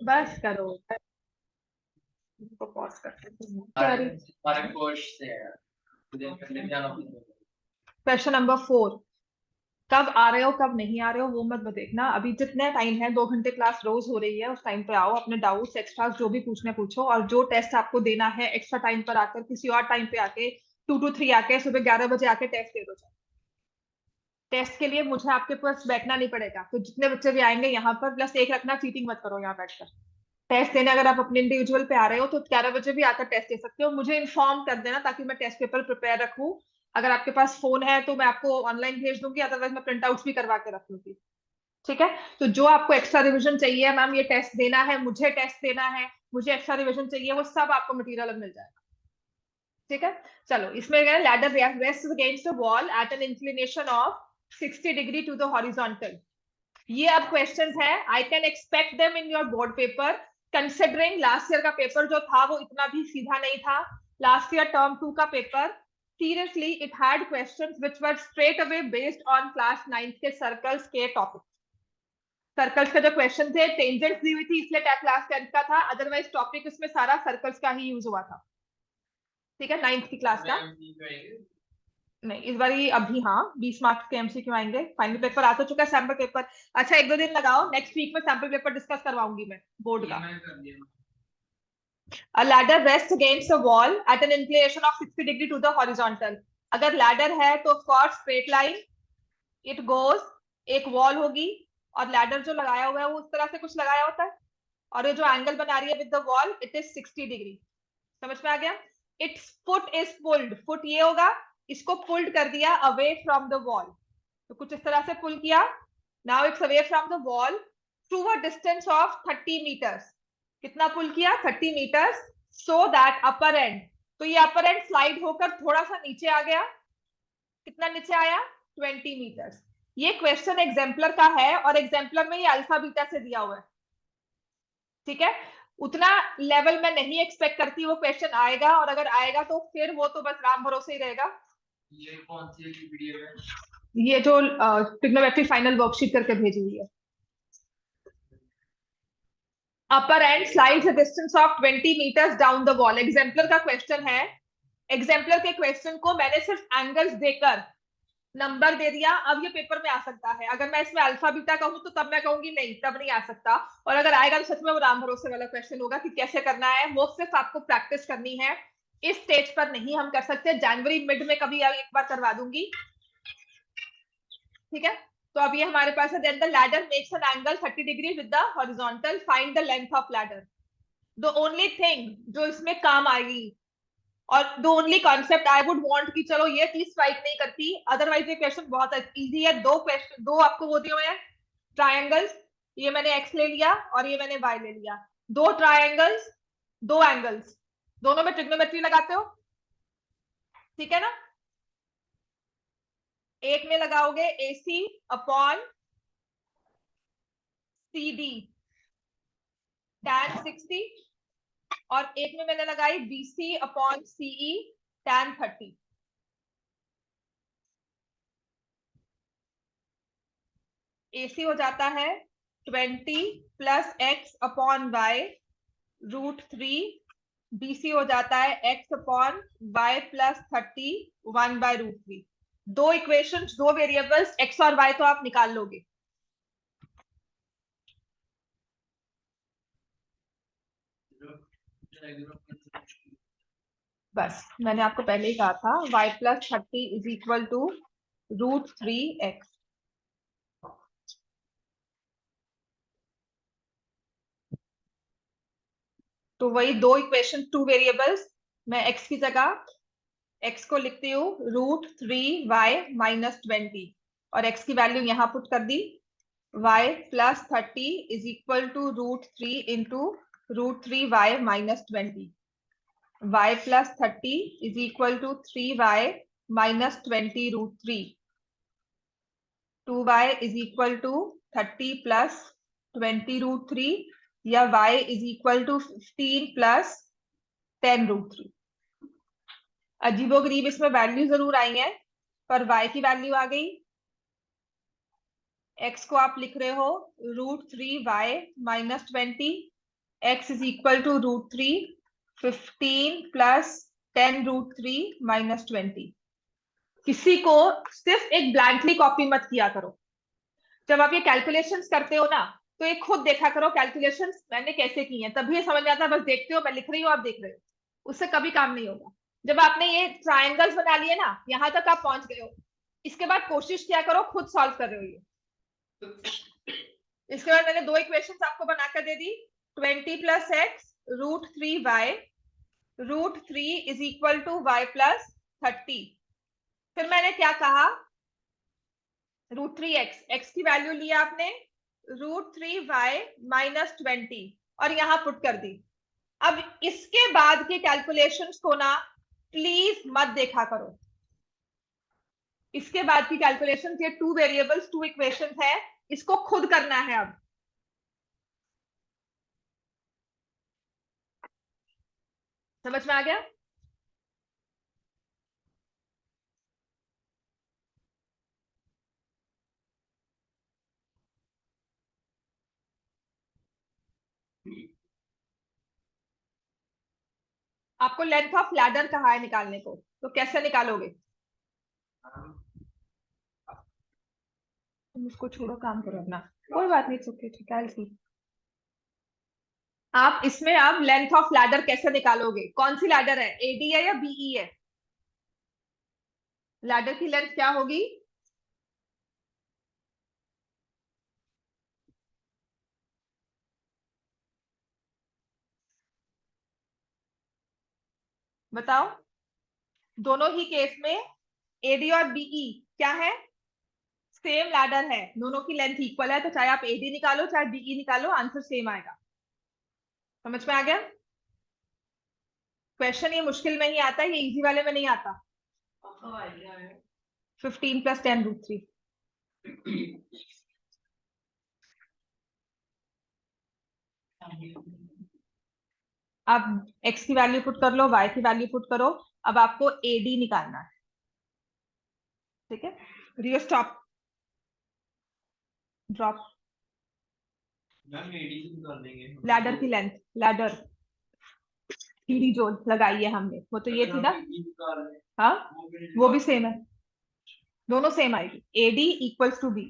बस करो, इसको पॉज करते हैं। क्वेश्चन नंबर 4, कब आ रहे हो कब नहीं आ रहे हो वो मत देखना। अभी जितने टाइम है, 2 घंटे क्लास रोज हो रही है, उस टाइम पे आओ, अपने डाउट्स एक्स्ट्रा जो भी पूछने पूछो, और जो टेस्ट आपको देना है एक्स्ट्रा टाइम पर आकर, किसी और टाइम पे आके 2 to 3 आके सुबह 11 बजे आके टेस्ट दे दो। टेस्ट के लिए मुझे आपके पास बैठना नहीं पड़ेगा, तो जितने बच्चे भी आएंगे यहाँ पर प्लस एक रखना, चीटिंग मत करो यहाँ बैठकर। टेस्ट देने अगर आप अपने इंडिविजुअल पे आ रहे हो तो 11 बजे भी आकर टेस्ट दे सकते हो, मुझे इन्फॉर्म कर देना ताकि मैं टेस्ट पेपर प्रिपेयर रखूं। अगर आपके पास फोन है तो मैं आपको ऑनलाइन भेज दूंगी, अदरवाइज मैं प्रिंट आउट्स भी करवा के रख लूंगी। ठीक है, तो जो आपको एक्स्ट्रा रिविजन चाहिए, मैम ये टेस्ट देना है, मुझे टेस्ट देना है, मुझे एक्स्ट्रा रिविजन चाहिए, वो सब आपको मटेरियल मिल जाएगा। ठीक है, चलो इसमें ladder rest against the wall at an inclination of 60 degree to the horizontal. ये अब क्वेश्चंस है, I can expect them in your board paper, considering last year का पेपर जो था वो इतना भी सीधा नहीं था। लास्ट ईयर टर्म 2 का paper seriously it had questions which were straight away based on class 9 के सर्कल्स के टॉपिक। सर्कल्स के जो क्वेश्चन थे, टेंजेंट्स दी हुई थी इसलिए क्लास 10 का था, अदरवाइज टॉपिक इसमें सारा सर्कल्स का ही यूज हुआ था। ठीक है, 9th की क्लास का नहीं, इस बार ये अभी हाँ 20 मार्क्स के एमसीक्यू आएंगे, फाइनल पेपर आ तो चुका है, सैंपल पेपर। अच्छा 1-2 दिन लगाओ, नेक्स्ट वीक में सैंपल पेपर डिस्कस करवाऊंगी मैं बोर्ड का। A ladder rests against a wall at an inclination of 60 degree to the horizontal. अगर लैडर है तो for straight line it goes, एक वॉल होगी और लैडर जो लगाया हुआ है वो उस तरह से कुछ लगाया होता है, और ये जो एंगल बना रही है with the wall it is 60 degree. समझ में आ गया? It's foot is pulled, foot ये होगा, इसको पुल्ड कर दिया अवे फ्रॉम द वॉल, तो कुछ इस तरह से पुल किया। Now it's away from the wall through a distance of 30 metres. कितना पुल किया? 30 metres, so that upper end, तो ये अपर एंड स्लाइड होकर थोड़ा सा नीचे आ गया। कितना नीचे आया? 20 मीटर्स। ये क्वेश्चन एग्जाम्पलर का है और एग्जाम्पलर में ये अल्फा बीटा से दिया हुआ है। ठीक है, उतना लेवल में नहीं एक्सपेक्ट करती वो क्वेश्चन आएगा, और अगर आएगा तो फिर वो तो बस राम भरोसे ही रहेगा। ये कौन सी वीडियो है? ये जो ट्रिग्नोमेट्री फाइनल वर्कशीट करके भेजी हुई है। Upper end slides a distance of 20 metres down the wall, exemplar का क्वेश्चन है। एग्जाम्पलर के क्वेश्चन को मैंने सिर्फ एंगल्स देकर नंबर दे दिया। अब ये पेपर में आ सकता है, अगर मैं इसमें अल्फा बीटा कहूं तो तब मैं कहूंगी नहीं, तब नहीं आ सकता, और अगर आएगा तो सच में वो राम भरोसे वाला क्वेश्चन होगा कि कैसे करना है, वो सिर्फ आपको प्रैक्टिस करनी है। इस स्टेज पर नहीं हम कर सकते, जनवरी मिड में कभी एक बार करवा दूंगी। ठीक है, तो अब ये हमारे पास है, then the ladder makes an angle 30 degree with the horizontal, find the length of ladder. The only thing जो इसमें काम आएगी और the only concept I would want कि चलो ये चीज स्ट्राइक नहीं करती, अदरवाइज ये क्वेश्चन बहुत इजी है। दो आपको वो दिए हुए हैं ट्रायंगल्स, ये मैंने एक्स ले लिया और ये मैंने वाई ले लिया, दो ट्रायंगल्स, दो एंगल्स, दोनों में ट्रिग्नोमेट्री लगाते हो। ठीक है ना, एक में लगाओगे AC अपॉन CD tan 60, और एक में मैंने लगाई BC upon CE tan 30। AC हो जाता है 20 plus x upon y √3, BC हो जाता है x अपॉन वाई प्लस 30 1/√3। दो इक्वेशंस, दो वेरिएबल्स x और y तो आप निकाल लोगे। बस मैंने आपको पहले ही कहा था y plus 30 is equal to √3x। तो वही दो इक्वेशन, टू वेरिएबल्स, मैं x की जगह x को लिखती हूँ √3y - 20, और x की वैल्यू यहाँ पुट कर दी, y plus 30 is equal to √3 into √3y - 20, y plus 30 is equal to 3y - 20 √3, 2y is equal to 30 plus 20 √3, या y is equal to 15 plus 10 √3। अजीबोगरीब इसमें वैल्यू जरूर आई है, पर y की वैल्यू आ गई। x को आप लिख रहे हो √3y - 20, x is equal to √3, 15 plus 10√3 minus 20। किसी को सिर्फ एक ब्लैंकली कॉपी मत किया करो। जब आप ये कैलकुलेशंस करते हो ना, तो एक खुद देखा करो कैलकुलेशंस मैंने कैसे की हैं, तभी ये समझ में आता है। बस देखते हो, मैं लिख रही हूँ आप देख रहे हो, उससे कभी काम नहीं होगा। जब आपने ये ट्रायंगल्स बना लिए ना, यहां तक आप पहुंच गए हो, इसके बाद कोशिश किया करो खुद सॉल्व कर रहे हो ये। इसके बाद मैंने दो इक्वेशंस आपको बनाकर दे दी, 20 plus x √3y, √3 is equal to y plus 30। फिर मैंने क्या कहा, √3x, x की वैल्यू लिया आपने, √3y माइनस 20 और यहां पुट कर दी। अब इसके बाद के कैलकुलेशंस को ना प्लीज मत देखा करो। इसके बाद की कैलकुलेशंस, ये 2 वेरिएबल्स 2 इक्वेशंस है, इसको खुद करना है। अब समझ में आ गया? आपको लेंथ ऑफ लैडर कहा है निकालने को, तो कैसे निकालोगे? तुम इसको छोड़ो, काम करो अपना, कोई बात नहीं, ओके ठीक है, सी। आप इसमें अब लेंथ ऑफ लैडर कैसे निकालोगे? कौन सी लैडर है, एडी है या बीई है? लैडर की लेंथ क्या होगी? बताओ। दोनों ही केस में एडी और बीई क्या है? सेम लैडर है, दोनों की लेंथ इक्वल है, तो चाहे आप एडी निकालो चाहे बीई निकालो, आंसर सेम आएगा। समझ में आ गया? क्वेश्चन ये मुश्किल में ही आता है, ये इजी वाले में नहीं आता। आपका आइडिया है 15 प्लस 10√3। अब x की वैल्यू पुट कर लो, y की वैल्यू पुट करो। अब आपको एडी निकालना है, ठीक है? रियो स्टॉप, ड्रॉप। मैम एडी से निकाल देंगे लैडर की लेंथ, लैडर सीढ़ी जो लगाई है हमने, वो तो ये थी ना। हाँ, वो भी सेम है, दोनों सेम आएगी, एडी इक्वल्स टू बी।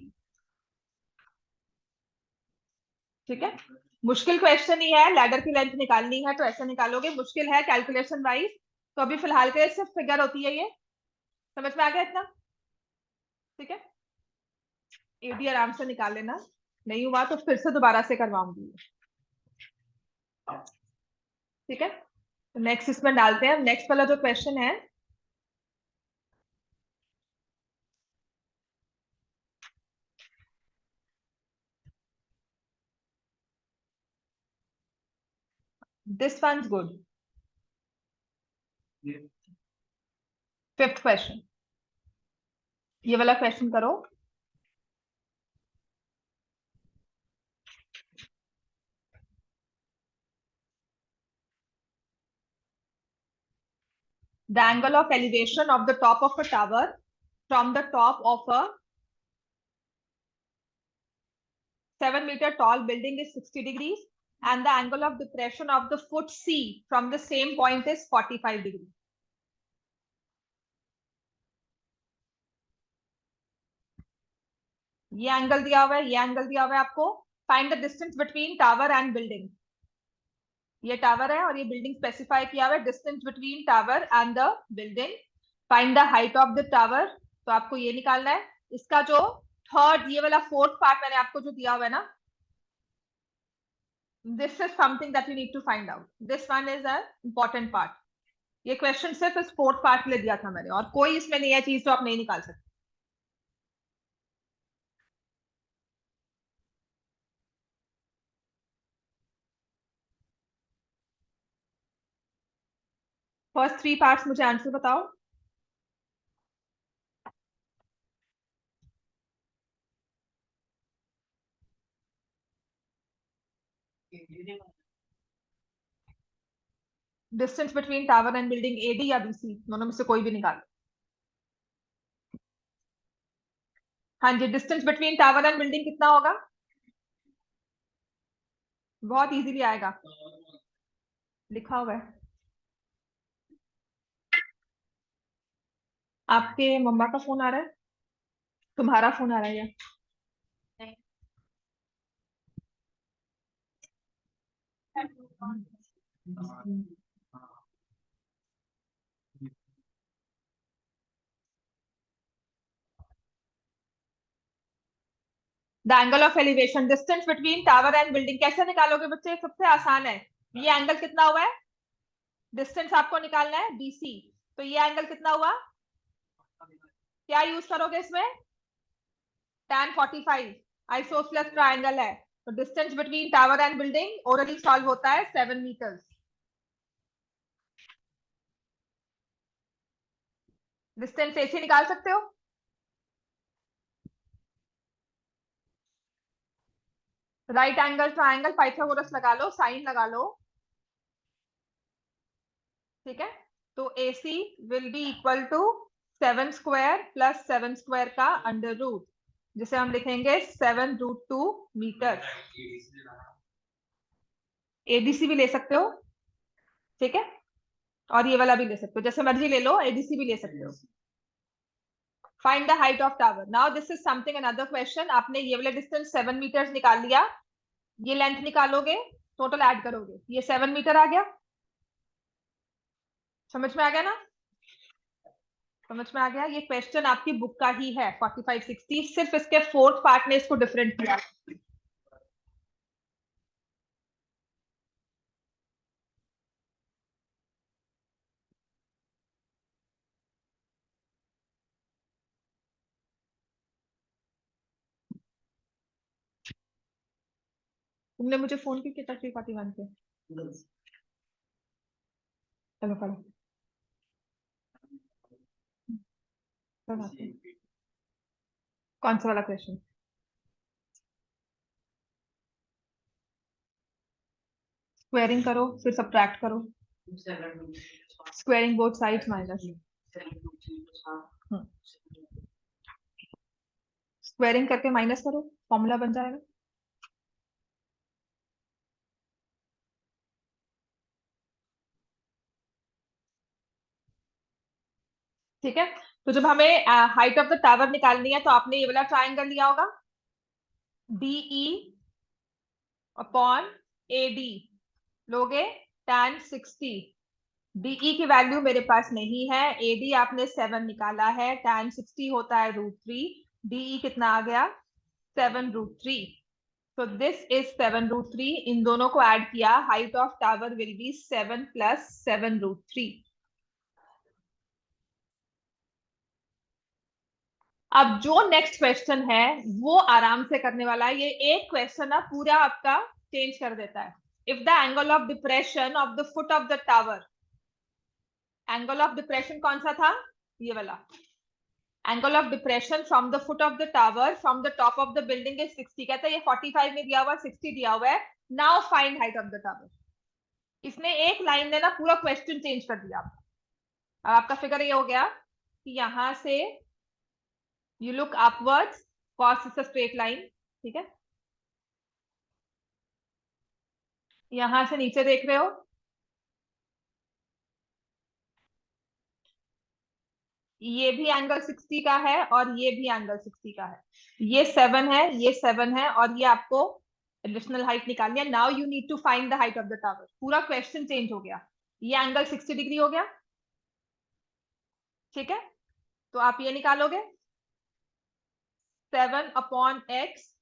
ठीक है? मुश्किल क्वेश्चन ही है, लैडर की लेंथ निकालनी है तो ऐसे निकालोगे, मुश्किल है कैलकुलेशन वाइज, तो अभी फिलहाल के लिए सिर्फ फिगर होती है ये। समझ में आ गया इतना? ठीक है, एडी आराम से निकाल लेना, नहीं हुआ तो फिर से दोबारा से करवाऊंगी। ठीक है, तो नेक्स्ट इसमें डालते हैं। नेक्स्ट वाला जो क्वेश्चन है, this one good. Fifth question, ये वाला क्वेश्चन करो। The angle of elevation of the top of a tower from the top of a 7-meter tall building is 60 degrees, and the angle of depression of the foot C from the same point is 45 degrees. ये angle दिया हुआ है, ये angle दिया हुआ है आपको। Find the distance between tower and building. ये टावर है और ये बिल्डिंग स्पेसिफाई किया हुआ है, distance between tower and the building. Find the height of the tower, तो आपको ये निकालना है। इसका जो थर्ड, ये वाला फोर्थ पार्ट मैंने आपको जो दिया हुआ है ना, this is something that you need to find out. This one is an important part. ये क्वेश्चन सिर्फ इस फोर्थ पार्ट के लिए दिया था मैंने, और कोई इसमें नहीं है चीज जो आप नहीं निकाल सकते। फर्स्ट 3 पार्ट्स मुझे आंसर बताओ। Distance between tower and building AD या बीसी, दोनों में से कोई भी निकालो। हाँ जी, distance between tower and building कितना होगा? बहुत इजीली आएगा। लिखा हुआ है। आपके मम्मा का फोन आ रहा है, तुम्हारा फोन आ रहा है या? The angle of elevation distance between tower and building कैसे निकालोगे बच्चे? सबसे आसान है। ये एंगल कितना हुआ है? डिस्टेंस आपको निकालना है BC। तो ये एंगल कितना हुआ? क्या यूज करोगे इसमें? tan 45। आइसोसलेस ट्रायंगल है, तो distance between tower and building orally solve होता है 7 मीटर्स। डिस्टेंस ऐसे निकाल सकते हो। राइट एंगल ट्रायंगल पाइथागोरस लगा लो, साइन लगा लो, ठीक है। तो AC will be equal to 7 square plus 7 square का अंडर रूट, जिसे हम लिखेंगे 7√2 मीटर। ADC भी ले सकते हो, ठीक है, और ये वाला भी ले सकते हो, जैसे मर्जी ले लो, ADC भी ले सकते हो। Find the height of tower. Now this is something another question. आपने ये वाला डिस्टेंस 7 मीटर्स निकाल लिया, ये लेंथ निकालोगे, टोटल ऐड करोगे, ये 7 मीटर आ गया। समझ में आ गया ना? समझ में आ गया। ये क्वेश्चन आपकी बुक का ही है 45-60, सिर्फ इसके फोर्थ पार्ट ने इसको डिफरेंट किया। तुमने मुझे फोन क्यों किया 3:41 पे? चलो करो। कौन सा वाला क्वेश्चन? स्क्वेयरिंग करो, फिर सब्ट्रैक्ट करो। Squaring both sides minus. Squaring करके माइनस करो, फॉर्मूला बन जाएगा। ठीक है। तो जब हमें हाइट ऑफ द टावर निकालनी है, तो आपने ये वाला ट्राइंगल लिया होगा, DE अपॉन AD लोगे tan 60। DE की वैल्यू मेरे पास नहीं है, AD आपने 7 निकाला है, tan 60 होता है √3। DE कितना आ गया? 7√3। तो दिस इज 7√3। इन दोनों को ऐड किया, height of tower will be 7 + 7√3। अब जो नेक्स्ट क्वेश्चन है वो आराम से करने वाला है। ये एक क्वेश्चन ना पूरा आपका चेंज कर देता है। If the angle of depression of the foot of the tower, angle of depression कौन सा था? ये वाला। Angle of depression from the foot of the tower from the top of the building is 60। कहता है ये 45 में दिया हुआ, 60 दिया हुआ है। Now find height of the tower. इसने एक लाइन ने ना पूरा क्वेश्चन चेंज कर दिया आपका। अब आपका फिगर ये हो गया कि यहां से you look upwards, cos is a straight line, ठीक है। यहां से नीचे देख रहे हो, ये भी एंगल 60 का है और ये भी एंगल 60 का है। ये 7 है, ये 7 है, और ये आपको एडिशनल हाइट निकालनी है। Now you need to find the height of the tower. पूरा क्वेश्चन चेंज हो गया। ये एंगल 60 डिग्री हो गया, ठीक है। तो आप ये निकालोगे 7/x,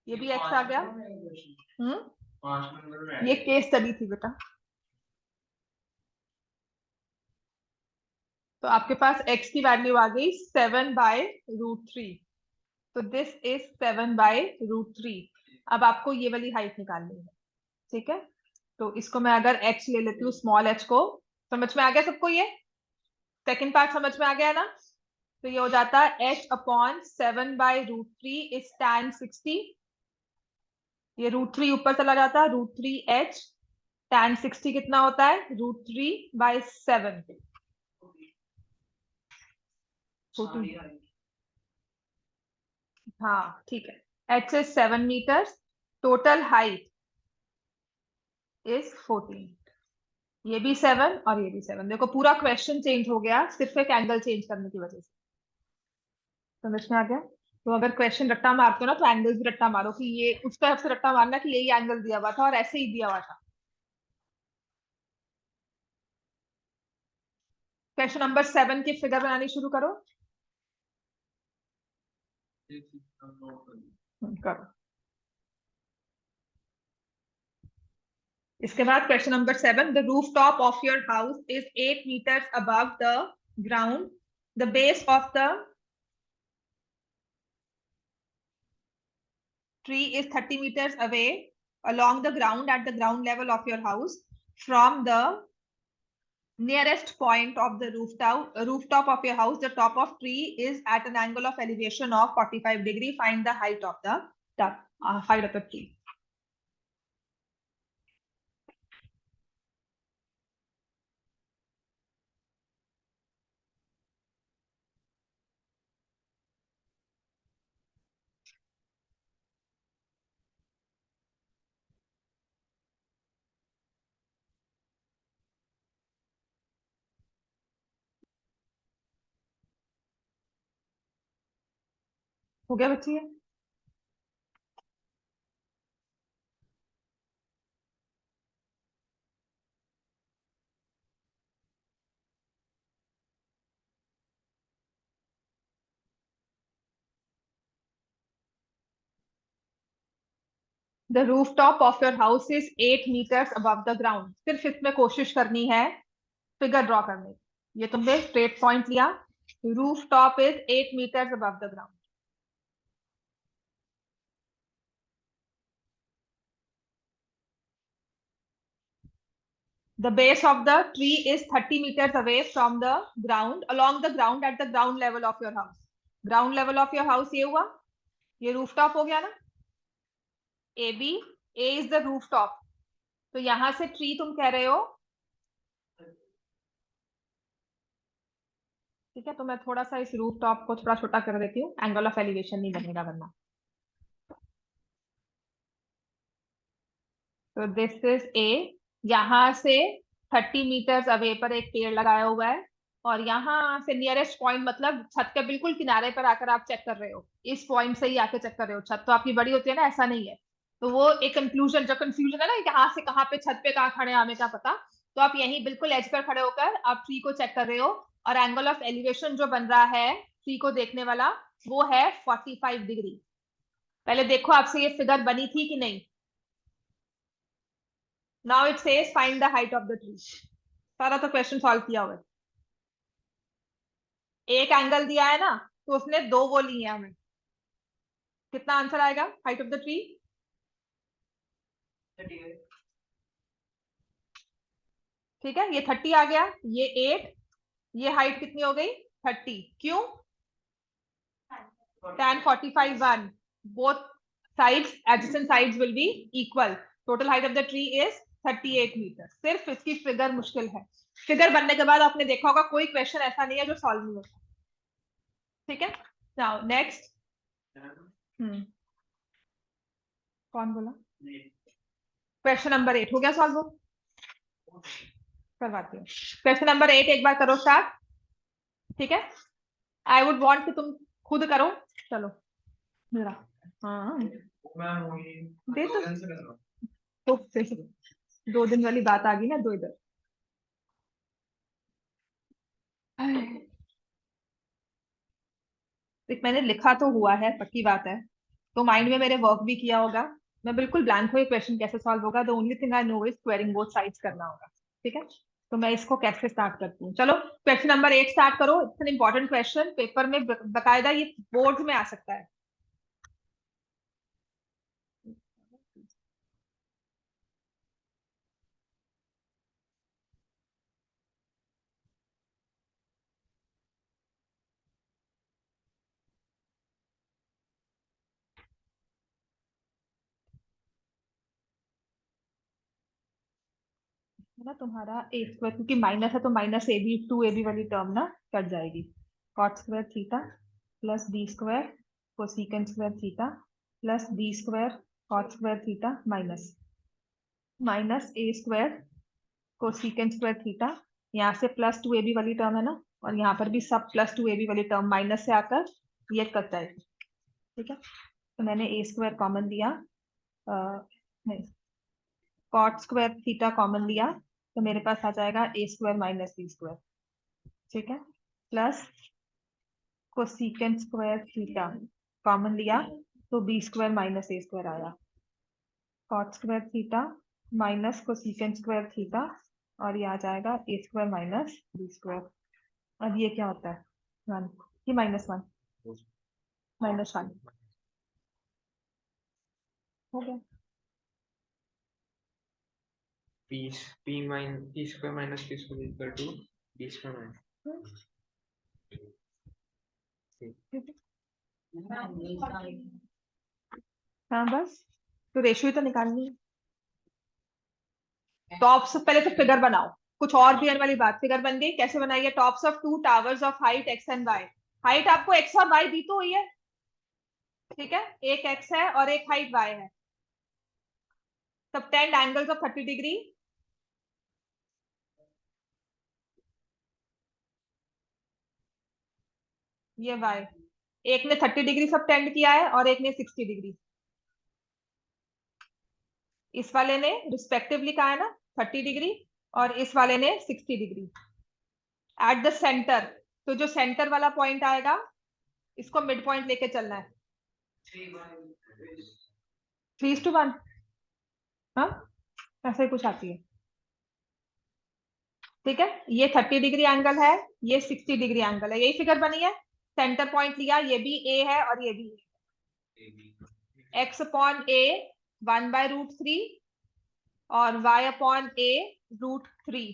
ये भी x आ गया। ये केस स्टडी थी बेटा। तो आपके पास x की वैल्यू आ गई 7/√3। तो दिस इज 7/√3। अब आपको ये वाली हाइट निकालनी है, ठीक है। तो इसको मैं अगर h ले लेती हूँ, स्मॉल h को। समझ में आ गया सबको? ये सेकंड पार्ट समझ में आ गया ना? तो ये हो जाता है h/7/√3 इज tan 60। ये √3 ऊपर चला जाता है, √3h। tan 60 कितना होता है? √3/7। हाँ ठीक है। h is 7 metre, total height is 14। ये भी 7 और ये भी 7। देखो पूरा क्वेश्चन चेंज हो गया सिर्फ एक एंगल चेंज करने की वजह से। समझ में आ गया? तो अगर क्वेश्चन रट्टा मारते हो ना, तो एंगल भी रट्टा मारो कि ये उस तरफ से रट्टा मारना कि यही एंगल दिया हुआ था और ऐसे ही दिया हुआ था। क्वेश्चन नंबर 7 की फिगर बनानी शुरू करो। करो। इसके बाद question number 7, the roof top of your house is 8 meters above the ground. The base of the tree is 30 meters away along the ground at the ground level of your house. From the nearest point of the rooftop of your house, the top of tree is at an angle of elevation of 45 degree. Find the height of the height of the tree. हो गया बच्ची? The rooftop of your house is 8 meters above the ground. सिर्फ इसमें कोशिश करनी है figure draw करने की। ये तुमने स्ट्रेट पॉइंट लिया, roof top is 8 meters above the ground. The base of the tree is 30 meters away from the ground, along the ground at the ground level of your house. Ground level of your house ये हुआ, ये rooftop हो गया ना। A B, A is the rooftop, तो यहां से tree तुम कह रहे हो, ठीक है। तो मैं थोड़ा सा इस रूफटॉप को थोड़ा छोटा कर देती हूँ, एंगल ऑफ एलिवेशन नहीं बनेगा वरना। तो दिस इज ए, यहां से 30 meters अवे पर एक पेड़ लगाया हुआ है, और यहाँ से नियरेस्ट पॉइंट मतलब छत के बिल्कुल किनारे पर आकर आप चेक कर रहे हो, इस पॉइंट से ही आके चेक कर रहे हो। छत तो आपकी बड़ी होती है ना, ऐसा नहीं है। तो वो एक कंफ्यूजन, जो कंफ्यूजन है ना, कहाँ से कहाँ पे छत पे कहाँ खड़े हमें क्या पता। तो आप यहीं बिल्कुल एज पर खड़े होकर आप ट्री को चेक कर रहे हो, और एंगल ऑफ एलिवेशन जो बन रहा है ट्री को देखने वाला, वो है 45 डिग्री। पहले देखो आपसे ये फिगर बनी थी कि नहीं। Now it says find the height of the tree. सारा तो क्वेश्चन सॉल्व किया हुआ है। एक एंगल दिया है ना, तो उसने दो वो लिए हैं हमें। कितना आंसर आएगा हाइट ऑफ द ट्री? 38। ठीक है, ये 30 आ गया, ये 8, ये हाइट कितनी हो गई? 30। क्यों? tan 45 1, both sides, adjacent sides will be equal. Total height of the tree is 38 meters. सिर्फ इसकी फिगर मुश्किल है। फिगर बनने के बाद आपने देखा होगा कोई क्वेश्चन ऐसा नहीं है जो सॉल्व नहीं होता। ठीक है, नाउ नेक्स्ट। कौन बोला? क्वेश्चन नंबर 8 हो गया सॉल्व? करवाती हूँ। क्वेश्चन नंबर 8 एक बार करो स्टार्ट। ठीक है, आई वुड वांट कि तुम खुद करो। चलो मेरा, हाँ दे तो फिर 2 दिन वाली बात आ गई ना, दो इधर। देख मैंने लिखा तो हुआ है, पक्की बात है, तो माइंड में मेरे वर्क भी किया होगा। मैं बिल्कुल ब्लैंक हूँ, ये क्वेश्चन कैसे सॉल्व होगा? The only thing I know is squaring both sides करना होगा। ठीक है, तो मैं इसको कैसे स्टार्ट करती हूँ। चलो क्वेश्चन नंबर 8 स्टार्ट करो। It's an important question, paper में बकायदा ये बोर्ड में आ सकता है। है ना तुम्हारा ए स्क्वायर, क्योंकि माइनस है तो माइनस ए बी 2ab वाली टर्म ना कट जाएगी। Cot square theta plus b square cosecant square theta plus b square cot square theta minus minus ए स्क्वायर कोसिकेंट स्क्वायर थीटा, यहाँ से प्लस 2ab वाली term है ना, और यहाँ पर भी सब प्लस 2ab वाली टर्म माइनस से आकर ये कट जाएगी। ठीक है, तो मैंने ए स्क्वायर कॉमन लिया, नहीं कॉट स्क्वायर थीटा कॉमन लिया, तो मेरे पास आ जाएगा A square minus B square. ठीक है, plus cosecant square theta common लिया, तो बी स्क्वायर माइनस ए स्क्वायर आया, cot square theta minus cosecant square theta, और ये आ जाएगा A square minus B square. अब ये क्या होता है, 1, ये -1 -1 हो गया। p square minus p square equal to b square minus हाँ बस, तो रेशियो तो निकालनी है। टॉप्स, पहले तो फिगर बनाओ, कुछ और भी वाली बात, फिगर बन गई, कैसे बनाइए, tops of 2 towers of height x and y। Height आपको x और y दी तो हुई है, ठीक है, एक x है और एक हाइट y है, सबटेंड एंगल्स ऑफ 30 डिग्री। ये y, एक ने 30 डिग्री सबटेंड किया है और एक ने 60 डिग्री, इस वाले ने रिस्पेक्टिवली कहा है ना 30 डिग्री, और इस वाले ने 60 डिग्री एट द सेंटर। तो जो सेंटर वाला पॉइंट आएगा, इसको मिड पॉइंट लेके चलना है, 3:1, हाँ ऐसे कुछ आती है। ठीक है, ये 30 डिग्री एंगल है, ये 60 डिग्री एंगल है, यही फिगर बनी है। सेंटर पॉइंट लिया, ये भी ए है और ये भी x अपॉन ए 1/√3 और y अपॉन ए √3।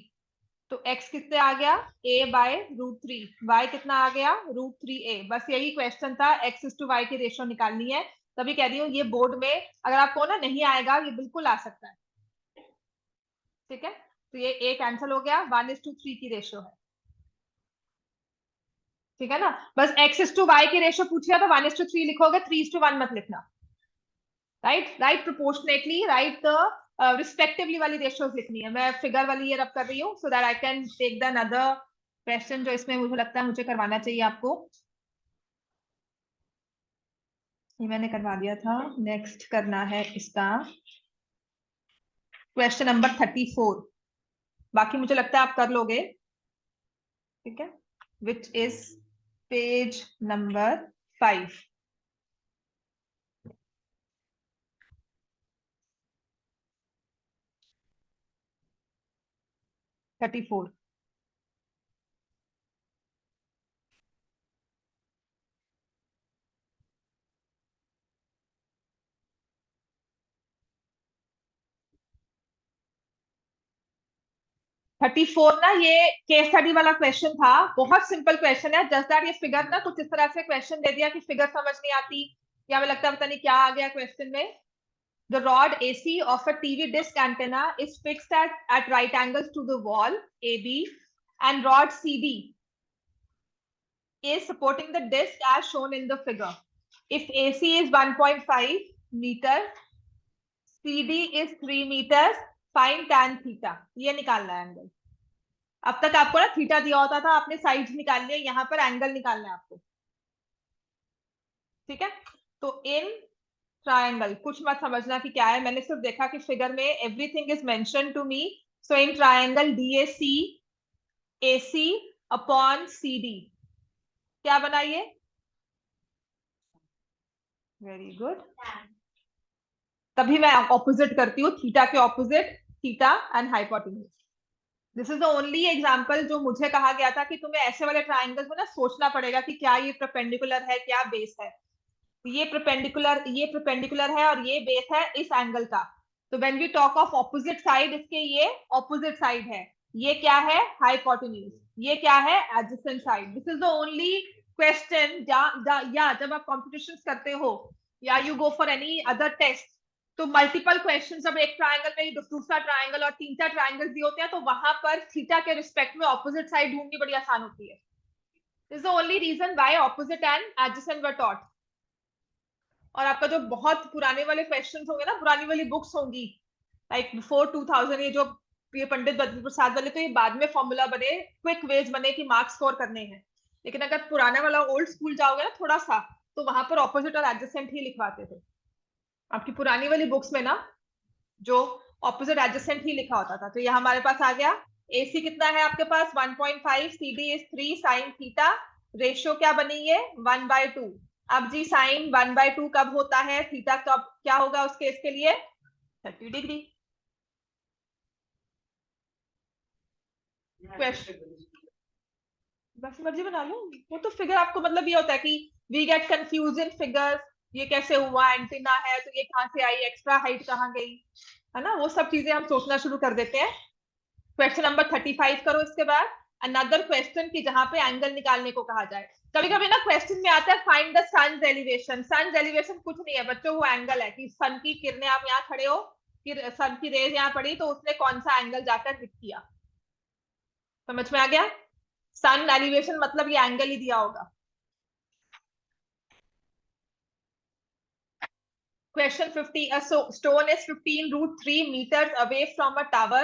तो x कितने आ गया, a/√3, y कितना आ गया √3a। बस यही क्वेश्चन था, x:y की रेशियो निकालनी है। तभी कह रही हूँ ये बोर्ड में अगर आपको ना नहीं आएगा, ये बिल्कुल आ सकता है। ठीक है, तो ये a कैंसिल हो गया, 1:3 की रेशियो है। ठीक है ना, बस x:y की रेशियो पूछिए तो 1:3 लिखोगे, 3:1 मत लिखना। Right proportionately, right the respectively वाली रेशियोज लिखनी है। मैं फिगर वाली ये रब कर रही हूँ so that I can take the another question जो इसमें मुझे लगता है मुझे करवाना चाहिए आपको। ये मैंने करवा दिया था, नेक्स्ट करना है इसका क्वेश्चन नंबर 34, बाकी मुझे लगता है आप कर लोगे। ठीक है, विच इज पेज नंबर 5। 34। ना, ये केस स्टडी वाला क्वेश्चन था, बहुत सिंपल क्वेश्चन है, जस्ट दैट ये फिगर ना कुछ इस तरह से क्वेश्चन दे दिया कि फिगर समझ नहीं आती, या हमें लगता है पता नहीं क्या आ गया क्वेश्चन में। The rod AC of a TV disc antenna is fixed at right angles to the wall AB, and rod CD is supporting the disc as shown in the figure. If AC is 1.5 meter, CD is 3 meters, find tan theta. ये निकालना है angle. अब तक आपको ना theta दिया होता था, आपने साइड्स निकाल लिया, यहाँ पर एंगल निकालना है आपको। ठीक है, तो इन ट्रायंगल कुछ मत समझना कि क्या है, मैंने सिर्फ देखा कि फिगर में everything is mention to me. So in triangle DAC AC upon CD क्या बनाइए, वेरी गुड। तभी मैं ऑपोजिट करती हूँ, थीटा के opposite, theta and hypotenuse. This is the only example जो मुझे कहा गया था कि तुम्हें ऐसे वाले ट्रायंगल्स में ना सोचना पड़ेगा कि क्या ये परपेंडिकुलर है, क्या बेस है। ये परपेंडिकुलर है और ये बेस है इस एंगल का। तो when we talk of opposite side, इसके ये ऑपोजिट साइड है, ये क्या है हाइपोटेन्यूज, ये क्या है adjacent side. This is the only question या जब आप कॉम्पिटिशन करते हो या you go for any other test, तो मल्टीपल क्वेश्चन, जब एक ट्रायंगल में दूसरा ट्रायंगल और 3-4 ट्रायंगल दिए होते हैं, तो वहां पर थीटा के रिस्पेक्ट में ऑपोजिट साइड ढूंढनी बड़ी आसान होती है। This is the only reason why opposite and adjacent were taught. और आपका जो बहुत पुराने वाले क्वेश्चन होंगे ना, पुरानी वाली बुक्स होंगी लाइक बिफोर 2000, ये जो ये पंडित बद्री प्रसाद वाले तो ये बाद में फॉर्मूला बने, क्विक वेज बने कि मार्क्स स्कोर करने हैं। लेकिन अगर पुराना वाला ओल्ड स्कूल जाओगे ना थोड़ा सा, तो वहां पर ऑपोजिट और एडजेसेंट ही लिखवाते थे। आपकी पुरानी वाली बुक्स में ना जो ऑपोजिट एडजेसेंट ही लिखा होता था। तो ये हमारे पास आ गया। AC कितना है आपके पास 1.5, CD is 3 sine theta, ratio क्या बनी है 1/2। अब जी साइन 1/2 कब होता है, थीटा कब क्या होगा उस केस के लिए 30 डिग्री। बस मर्जी बना लो, वो तो फिगर आपको मतलब ये होता है कि we get confuse in figures, ये कैसे हुआ, एंटीना है तो ये कहां से आई, एक्स्ट्रा हाइट कहाँ गई, है ना, वो सब चीजें हम सोचना शुरू कर देते हैं। क्वेश्चन नंबर 35 करो इसके बाद। अनदर क्वेश्चन की जहां पे एंगल निकालने को कहा जाए। कभी कभी ना क्वेश्चन में आता है find the sun's elevation. Sun's elevation कुछ नहीं है बच्चों, वो एंगल है कि सन की किरणें, आप यहाँ खड़े हो, फिर सन की रेज यहाँ पड़ी तो उसने कौन सा एंगल जाकर हिट किया। समझ में आ गया। सन एलिवेशन मतलब ये एंगल ही दिया होगा। Question 50. A stone is 15√3 meters away from a tower.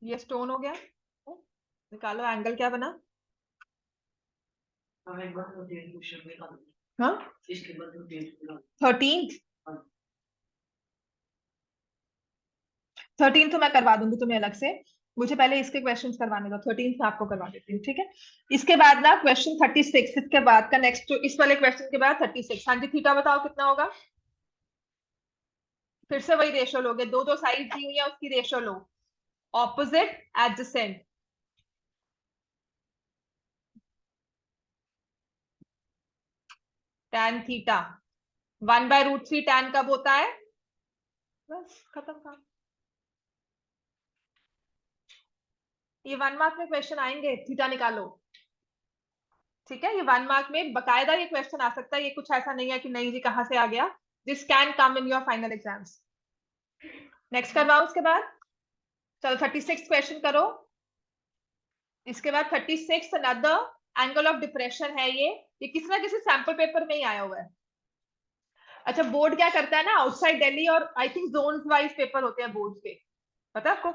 ये स्टोन हो गया, निकालो एंगल क्या बना। हाँ 13 तो मैं करवा दूंगी तुम्हें अलग से, मुझे पहले इसके क्वेश्चंस करवाने दो। 13 मैं आपको करवा देती हूँ, ठीक है। इसके बाद ना क्वेश्चन 36, इसके बाद का नेक्स्ट, इस वाले क्वेश्चन के बाद 36। हाँ जी थीटा बताओ कितना होगा। फिर से वही रेशियो लोगे, दो दो साइड दी हुई है उसकी रेशियो लो, opposite adjacent. tan theta 1/√3 tan कब होता है, बस खत्म काम। ये 1 मार्क में क्वेश्चन आएंगे, थीटा निकालो, ठीक है। ये 1 मार्क में बकायदा ये क्वेश्चन आ सकता है, ये कुछ ऐसा नहीं है कि नहीं जी कहां से आ गया। This can come in your final exams. Next करवाओ उसके बाद। चलो 36 क्वेश्चन करो। इसके बाद 36 अनदर एंगल ऑफ डिप्रेशन है। ये किसी ना किसी सैंपल पेपर में ही आया हुआ है। अच्छा बोर्ड क्या करता है ना, आउटसाइड दिल्ली और I think zone wise paper होते हैं बोर्ड के, पता है आपको,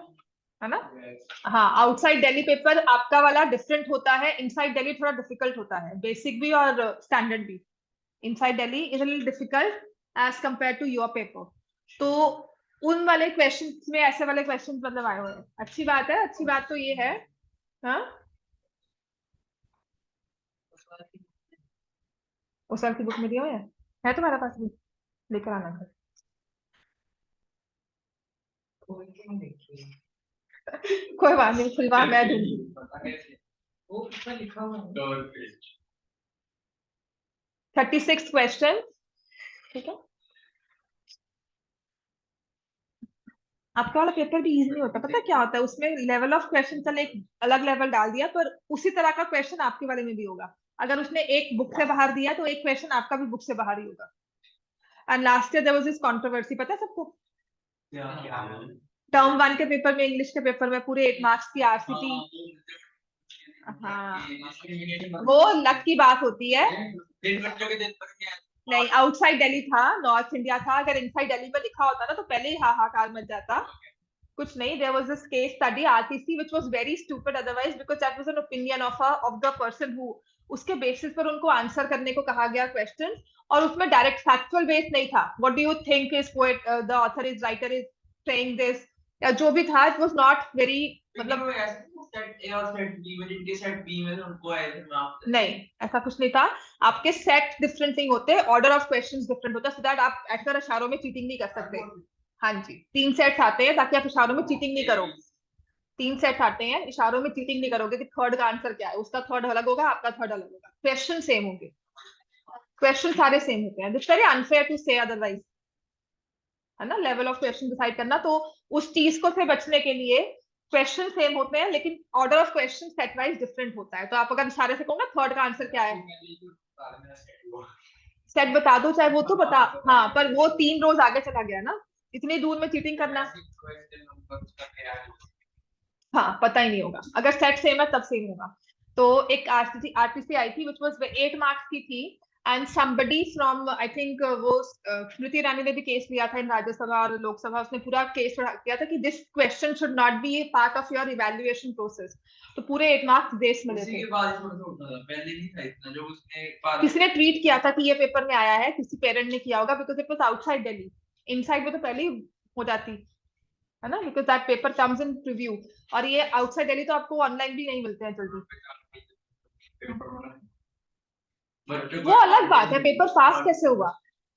है ना। हाँ आउटसाइड दिल्ली पेपर आपका वाला डिफरेंट होता है, इनसाइड दिल्ली थोड़ा डिफिकल्ट होता है, बेसिक भी और स्टैंडर्ड भी। Inside Delhi is a little difficult as compare to your paper. तो उन वाले क्वेश्चंस में ऐसे वाले क्वेश्चंस मतलब आए हुए हैं। अच्छी बात है, अच्छी बात तो ये है। हाँ उस साल की बुक में दिया हुआ है तुम्हारे पास भी, लेकर आना है। कोई बात नहीं, खुलवा मैं दूंगी। 36 क्वेश्चन, ठीक है। आपका वाला पेपर भी इजी नहीं होता, पता क्या होता है उसमें लेवल ऑफ क्वेश्चन, चल एक अलग लेवल डाल दिया, पर उसी तरह का क्वेश्चन आपके वाले में भी होगा। अगर उसने एक बुक से बाहर दिया तो एक क्वेश्चन आपका भी बुक से बाहर ही होगा। And last year there was this controversy, पता है सबको। टर्म 1 के पेपर में, इंग्लिश के पेपर में पूरे 8 मार्क्स की RCT। हाँ वो लक की बात होती है। नहीं आउटसाइड दिल्ली था, नॉर्थ इंडिया था, अगर इनसाइड दिल्ली में लिखा होता ना तो पहले ही हाहाकार मच जाता। कुछ नहीं, there was this case study RTC which was very stupid otherwise, because that was an opinion of the person who, उसके बेसिस पर उनको आंसर करने को कहा गया क्वेश्चन, और उसमें डायरेक्ट फैक्चुअल बेस नहीं था। What do you think is poet the author is writer is saying this, या जो भी था, इट वाज नॉट वेरी मतलब नहीं ऐसा कुछ नहीं था। आपके सेट डिफरेंट नहीं होते, ऑर्डर ऑफ क्वेश्चंस डिफरेंट होता है, सो दैट आप अक्सर इशारों में चीटिंग नहीं कर सकते। हाँ जी 3 सेट्स आते हैं ताकि आप इशारों में चीटिंग नहीं करो। 3 सेट्स आते हैं, इशारों में चीटिंग नहीं करोगे कि थर्ड का आंसर क्या है, उसका थर्ड अलग होगा, आपका थर्ड अलग होगा, क्वेश्चन सेम होंगे, क्वेश्चन सारे सेम होते हैं। दिस वेरी अनफेयर टू से अदरवाइज, है ना, लेवल ऑफ क्वेश्चन डिसाइड करना। तो उस चीज को से बचने के लिए क्वेश्चन सेम होते हैं लेकिन order of question set wise different होता है। तो आप अगर इशारे से कहो ना थर्ड का आंसर क्या है, सेट बता दो चाहे, वो तो बता, हाँ पर वो 3 रोज आगे चला गया ना, इतनी दूर में चीटिंग करना, हाँ पता ही नहीं होगा। अगर सेट सेम है तब सेम होगा। तो एक आरटीसी आई थी विच वाज 8 मार्क्स की थी, and somebody from I think वो स्मृति ईरानी ने भी केस लिया था इन राज्यसभा और लोकसभा, उसने पूरा केस किया था कि this question should not be part of your evaluation process. तो पूरे 8 मार्क्स देश मिले थे। पहले नहीं था इतना जो उसने किसी ने ट्वीट किया था कि ये पेपर में आया है, किसी पेरेंट ने किया होगा, because it was outside Delhi. Inside में तो पहले ही हो जाती है ना, because that paper comes in preview, और ये आउटसाइड दिल्ली तो आपको ऑनलाइन भी नहीं मिलते हैं जल्दी। वो अलग बात है, पेपर पास कैसे हुआ,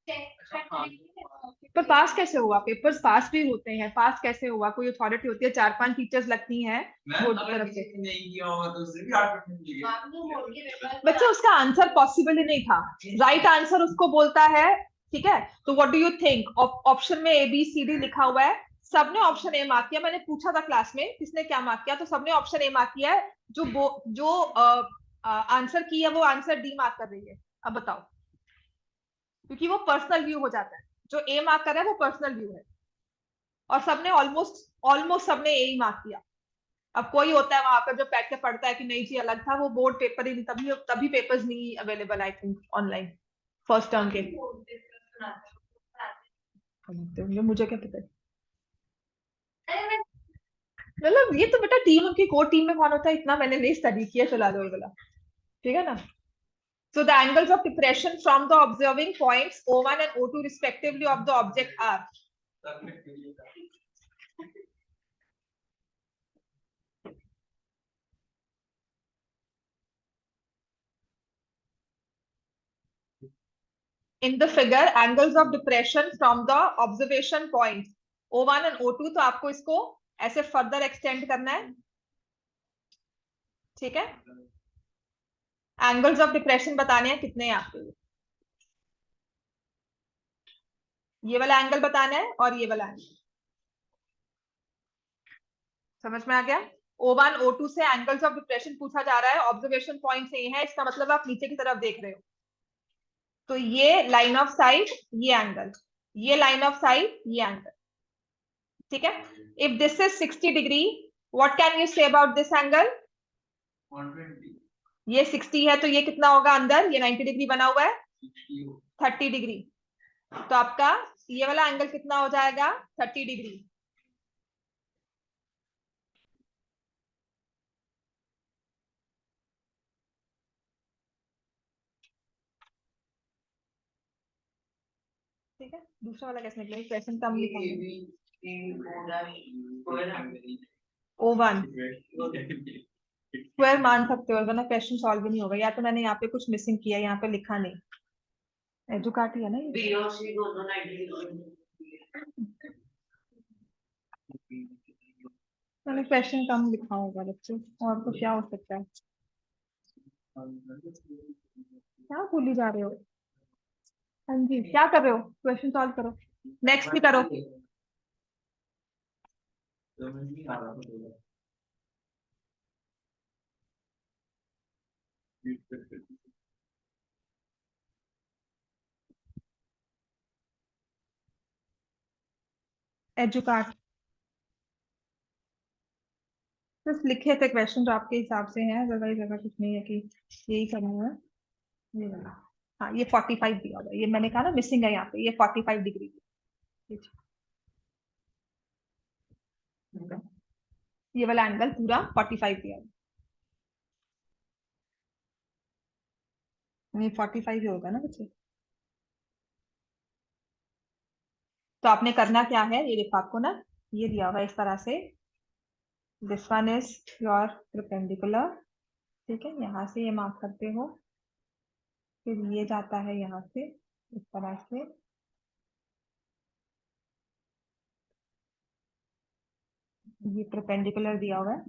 पेपर पास कैसे हुआ, पेपर्स पास भी होते हैं, पास कैसे हुआ, कोई अथॉरिटी होती है, 4-5 टीचर्स लगती हैं बोर्ड की तरफ से। बच्चे उसका आंसर पॉसिबल ही नहीं था, राइट आंसर उसको बोलता है, ठीक है, तो what do you think, option में ABCD लिखा हुआ है, सबने ऑप्शन ए मार्क किया, मैंने पूछा था क्लास में किसने क्या मार्क किया, तो सबने ऑप्शन ए मार्क किया है, जो आंसर की है वो आंसर डी मार्क कर रही है। अब बताओ, क्योंकि वो पर्सनल व्यू हो जाता है, जो ए मार्क कर रहा है वो पर्सनल व्यू है, और सबने ऑलमोस्ट सबने ए ही मार्क किया। अब कोई होता है वहां पर जो बैठ के पढ़ता है कि नहीं जी अलग था, वो बोर्ड पेपर ही नहीं, तभी पेपर्स नहीं available I think online first term के। मुझे क्या पता है, मतलब ये तो बेटा टीम, उनकी कोर टीम में कौन होता है इतना मैंने नहीं स्टडी किया, चला दो ये वाला, ठीक है ना। So the angles of depression from the observing points O1 and O2 respectively of the object are. In the figure, angles of depression from the observation points O1 and O2, तो आपको इसको ऐसे फर्दर एक्सटेंड करना है, ठीक है। Angles of depression बताने हैं कितने हैं आपके लिए, ये वाला एंगल बताना है और ये वाला एंगल, समझ में आ गया। O1 O2 से एंगल्स ऑफ डिप्रेशन पूछा जा रहा है, ऑब्जर्वेशन पॉइंट से है, इसका मतलब आप नीचे की तरफ देख रहे हो, तो ये लाइन ऑफ साइट, ये एंगल, ये लाइन ऑफ साइट, ये एंगल, ठीक है। If this is 60 degree, what can you say about this angle, 120 ये 60 है तो ये कितना होगा अंदर, ये 90 डिग्री बना हुआ है, 30 डिग्री, तो आपका ये वाला एंगल कितना हो जाएगा, 30 डिग्री। ठीक है, दूसरा वाला कैसे निकलेगा, क्वेश्चन कम लिखा O1 स्क्वायर मान सकते हो, वरना क्वेश्चन सॉल्व भी नहीं होगा, या तो मैंने यहाँ पे कुछ मिसिंग किया, यहाँ पे लिखा नहीं, एजुकाटी है ना ये, मैंने क्वेश्चन कम लिखा होगा बच्चों, और तो क्या हो सकता है, क्या भूली जा रहे हो, हाँ जी क्या कर रहे हो, क्वेश्चन सॉल्व करो, नेक्स्ट भी करो। एजुकाट सिर्फ लिखे थे क्वेश्चन जो आपके हिसाब से हैं, अदरवाइज अगर कुछ नहीं है कि यही करना है, ये वाला, हाँ ये 45 दिया हुआ है, ये मैंने कहा ना मिसिंग है यहाँ पे, ये 45 डिग्री, ये वाला एंगल पूरा 45 दिया हुआ है, ये 45 ही होगा ना बच्चे। तो आपने करना क्या है, ये देखो आपको ना ये दिया हुआ है इस तरह से, this one is your perpendicular, ठीक है, यहाँ से ये मार्क करते हो, फिर ये जाता है यहाँ से इस तरह से, ये परपेंडिकुलर दिया हुआ है,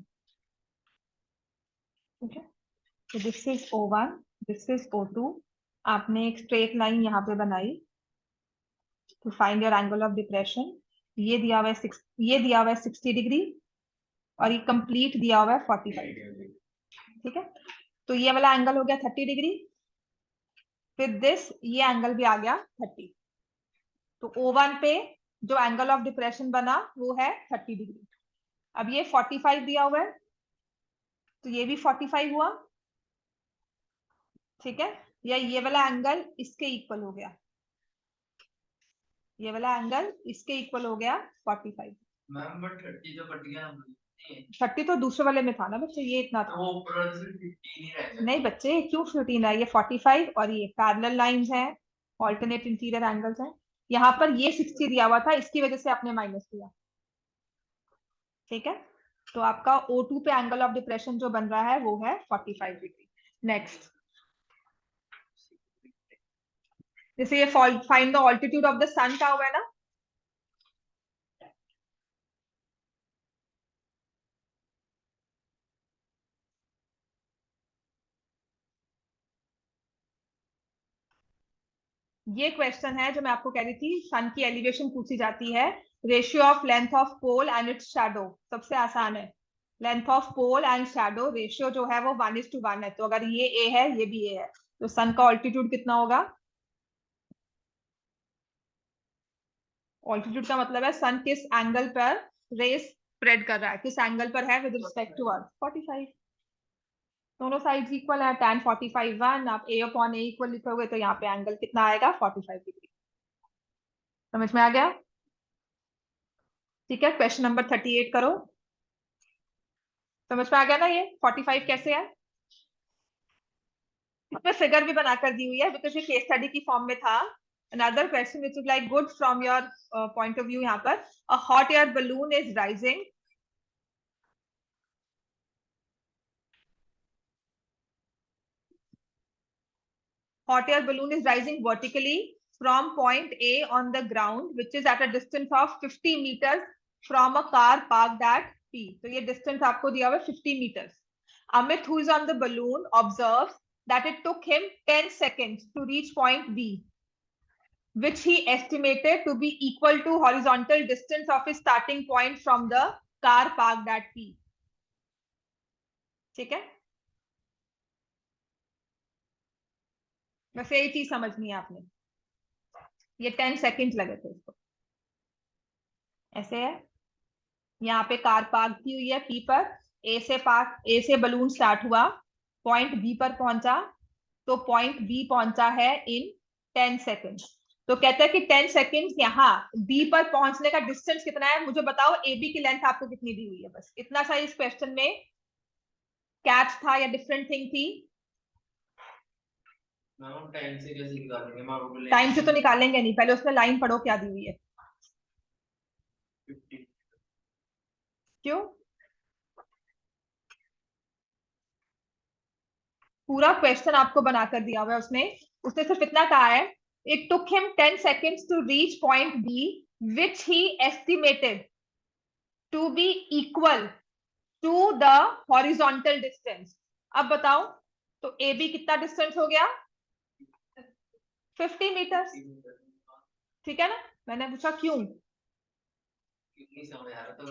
ठीक है। तो this is O1, this is O2, आपने एक स्ट्रेट लाइन यहाँ पे बनाई to find your angle of depression, ये दिया हुआ है 60 डिग्री, और ये कंप्लीट दिया हुआ है 45, ठीक है। तो ये वाला एंगल हो गया 30 डिग्री, फिर दिस ये एंगल भी आ गया 30, तो O1 पे जो एंगल ऑफ डिप्रेशन बना वो है 30 डिग्री। अब ये 45 दिया हुआ है, तो ये भी 45 हुआ, ठीक है, या ये वाला एंगल इसके इक्वल हो गया, ये वाला एंगल इसके इक्वल हो गया 45। मैम बट 30 तो कट गया। 30 तो दूसरे वाले में था ना बच्चे, ये इतना था। वो ऊपर से 15 ही रह गया। नहीं बच्चे, क्यों 15 है, ये 45 और ये पैरेलल लाइंस हैं, ऑल्टरनेट इंटीरियर एंगल्स हैं। यहाँ पर ये 60 दिया हुआ था, इसकी वजह से आपने माइनस किया। ठीक है, तो आपका O2 पे एंगल ऑफ डिप्रेशन जो बन रहा है वो है 45 डिग्री। नेक्स्ट, जैसे ये find the altitude of the sun का हुआ है ना, ये क्वेश्चन है जो मैं आपको कह रही थी, सन की एलिवेशन पूछी जाती है, ratio of length of pole and its shadow, सबसे आसान है। Length of pole and shadow ratio जो है वो 1:1 है, तो अगर ये ए है ये भी ए है, तो सन का ऑल्टीट्यूड कितना होगा? ऑल्टीट्यूड का मतलब है सन किस एंगल पर रेस स्प्रेड कर रहा है, किस एंगल पर है विद रिस्पेक्ट टू अर्थ। 45, दोनों साइड्स इक्वल है, tan 45 1, आप a अपॉन a इक्वल लिखोगे तो यहाँ पे एंगल कितना आएगा? 45 डिग्री। समझ में आ गया? ठीक है, क्वेश्चन नंबर 38 करो। समझ में आ गया ना ये 45 कैसे है? इसमें फिगर भी बनाकर दी हुई है बिकॉज ये केस स्टडी की फॉर्म में था। Another question which is like good from your point of view, यहाँ पर a hot air balloon is rising, hot air balloon is rising vertically from point A on the ground which is at a distance of 50 meters from a car parked at P. तो ये distance आपको दिया हुआ है 50 meters. Amit, who is on the balloon, observes that it took him 10 seconds to reach point B, which he estimated to be equal to horizontal distance of his starting point from the car parked at P. ठीक है, बस यही चीज समझनी है आपने। ये 10 second लगे थे इसको। ऐसे है, यहाँ पे कार पार्क की हुई है पी पर, ए से बलून स्टार्ट हुआ, पॉइंट बी पर पहुंचा, तो पॉइंट बी पहुंचा है इन 10 सेकेंड। तो कहता है कि 10 सेकेंड यहाँ बी पर पहुंचने का डिस्टेंस कितना है, मुझे बताओ ए बी की लेंथ आपको कितनी दी हुई है। बस इतना सा इस क्वेश्चन में कैच था या डिफरेंट थिंग थी? टाइम से तो निकालेंगे नहीं, पहले उसमें लाइन पढ़ो क्या दी हुई है। 50। क्यों? पूरा क्वेश्चन आपको बनाकर दिया हुआ है उसने। उसने सिर्फ इतना कहा है, it took him 10 seconds to reach point B which he estimated to be equal to the horizontal distance. अब बताओ, तो ए बी कितना डिस्टेंस हो गया? 50 मीटर। ठीक है ना, मैंने पूछा क्यों?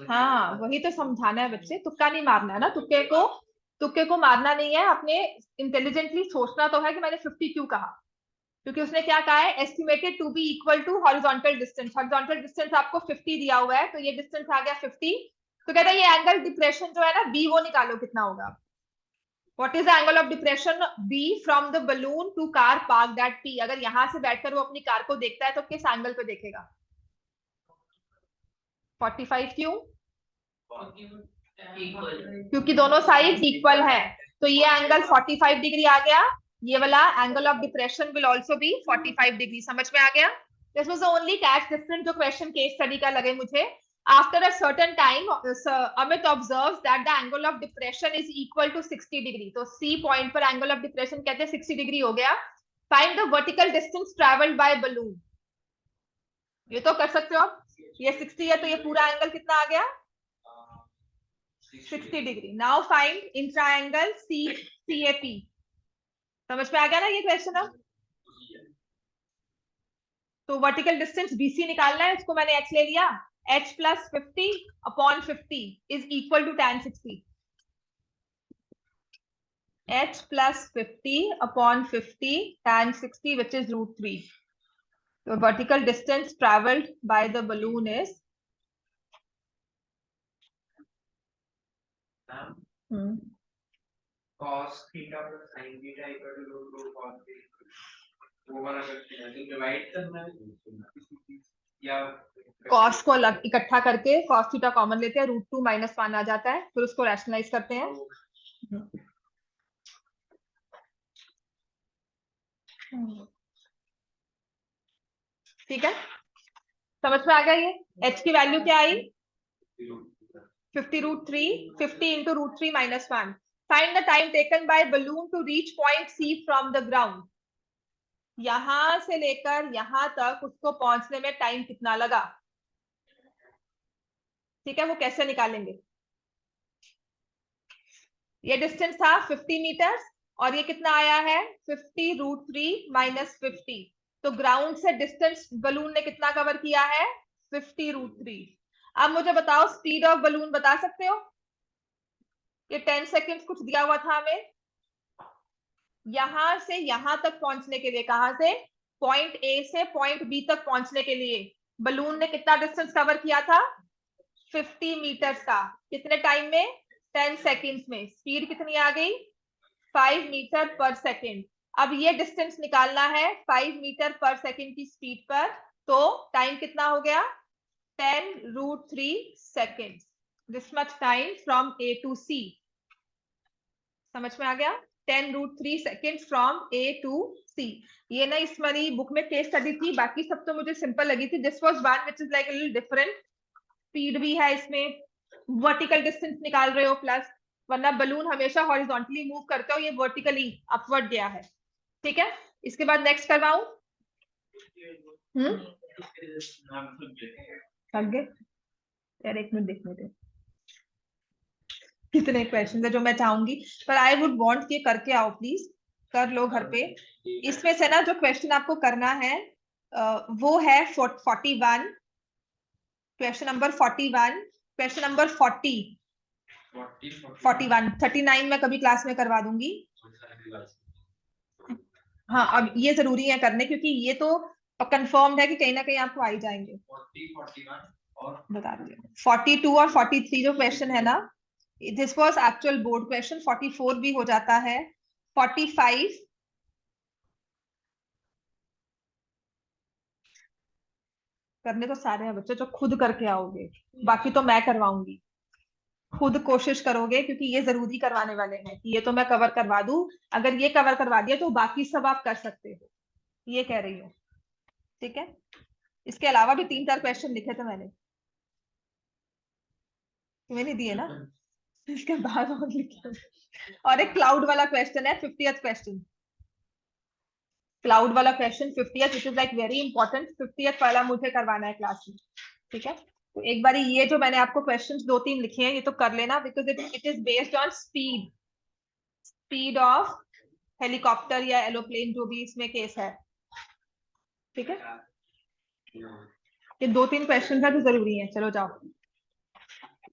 हाँ वही तो समझाना है बच्चे, तुक्का नहीं मारना है ना, तुक्के को मारना नहीं है, अपने इंटेलिजेंटली सोचना तो है कि मैंने 50 क्यों कहा, क्योंकि उसने क्या कहा है, estimated to be equal to horizontal distance. Horizontal distance आपको 50 दिया हुआ है, तो ये डिस्टेंस आ गया 50। तो कहता है ये एंगल डिप्रेशन जो है ना बी, वो निकालो कितना होगा। What is the angle of depression B from the balloon to car park that P? अगर यहां से बैठकर वो अपनी कार को देखता है तो किस एंगल पे देखेगा? 45। क्यों? क्योंकि दोनों साइड इक्वल है, तो ये एंगल 45 डिग्री आ गया। ये वाला angle of depression will also be 45 degree. समझ में आ गया? This was the only catch difference जो क्वेश्चन केस स्टडी का लगे मुझे। After a certain time Amit observes that the angle of depression is equal to 60 degree. तो सी पॉइंट पर एंगल ऑफ डिप्रेशन कहते हैं 60 डिग्री हो गया। Find the vertical distance travelled by balloon. ये तो कर सकते हो आप, ये 60 है तो ये पूरा एंगल कितना आ गया? 60 degree. Now find intra angle C C A P. समझ में आ गया ना ये क्वेश्चन? अब तो वर्टिकल डिस्टेंस बीसी निकालना है, इसको मैंने एच ले लिया, h plus 50 upon 50 is equal to tan 60। h plus 50 upon 50 tan 60 which is √3. So vertical distance traveled by the balloon is cos theta plus sin theta equal to root 2 cos theta, वो वाला करते हैं तो divide करना है या cos को अलग इकट्ठा करके कॉस थीटा कॉमन लेते हैं, √2 -1 आ जाता है, फिर उसको रैशनलाइज करते हैं। ठीक है, समझ में आ गया? ये h की वैल्यू क्या आई? 50√3, 50 into √3 -1. Find the time taken by balloon to reach point C from the ground. यहां से लेकर यहां तक उसको पहुंचने में टाइम कितना लगा? ठीक है, वो कैसे निकालेंगे? ये डिस्टेंस था 50 मीटर और ये कितना आया है 50√3 -50। तो ग्राउंड से डिस्टेंस बलून ने कितना कवर किया है 50√3। अब मुझे बताओ स्पीड ऑफ बलून बता सकते हो? ये 10 सेकेंड्स कुछ दिया हुआ था हमें। यहां से यहां तक पहुंचने के लिए, कहां से? पॉइंट ए से पॉइंट बी तक पहुंचने के लिए बलून ने कितना डिस्टेंस कवर किया था 50 मीटर्स का। कितने टाइम में? 10 सेकेंड्स में। स्पीड कितनी आ गई 5 मीटर पर सेकेंड। अब ये डिस्टेंस निकालना है 5 मीटर पर सेकेंड की स्पीड पर, तो टाइम कितना हो गया 10√3 seconds. This much time from A to C. समझ में आ गया? 10√3 second from A to C. ये ना इस वाली बुक में केस स्टडी थी, बाकी सब तो मुझे सिंपल लगी थी। This was one which is like a little different. Speed भी है इसमें, वर्टिकल डिस्टेंस निकाल रहे हो प्लस, वरना बलून हमेशा हॉरिजॉन्टली मूव करते हो, ये वर्टिकली अपवर्ड गया है। ठीक है, इसके बाद नेक्स्ट करवाऊं? आगे यार एक मिनट देखने दे, कितने क्वेश्चन है जो मैं चाहूंगी, पर आई वुड वांट कि करके आओ प्लीज, कर लो घर पे। इसमें से ना जो क्वेश्चन आपको करना है वो है 41, क्वेश्चन नंबर 41, क्वेश्चन नंबर 40, 41, 39 मैं कभी क्लास में करवा दूंगी। हाँ, अब ये जरूरी है करने, क्योंकि ये तो कंफर्म्ड है कि कहीं ना कहीं आपको आ ही जाएंगे। 40, 41 और बता रही हूँ 42 और 43 जो क्वेश्चन है ना, this was actual board question. 44 भी हो जाता है, 45, करने तो सारे हैं बच्चे, जो खुद करके आओगे, बाकी तो मैं करवाऊंगी। खुद कोशिश करोगे, क्योंकि ये जरूरी करवाने वाले हैं कि ये तो मैं कवर करवा दूं। अगर ये कवर करवा दिया तो बाकी सब आप कर सकते हो, ये कह रही हूँ। ठीक है, इसके अलावा भी 3-4 क्वेश्चन लिखे थे मैंने, तुम्हें नहीं दिए ना? इसके बाद और लिखे। और एक क्लाउड वाला क्वेश्चन है 50th क्वेश्चन, क्लाउड वाला question 50th, which is like very important. 50th वाला मुझे करवाना है क्लास में। ठीक है, तो एक बार ये जो मैंने आपको क्वेश्चंस 2-3 लिखे हैं ये तो कर लेना, because it is based on speed, speed of helicopter या एरोप्लेन, जो भी इसमें केस है। ठीक है, ये 2-3 क्वेश्चन है जो जरूरी है। चलो जाओ।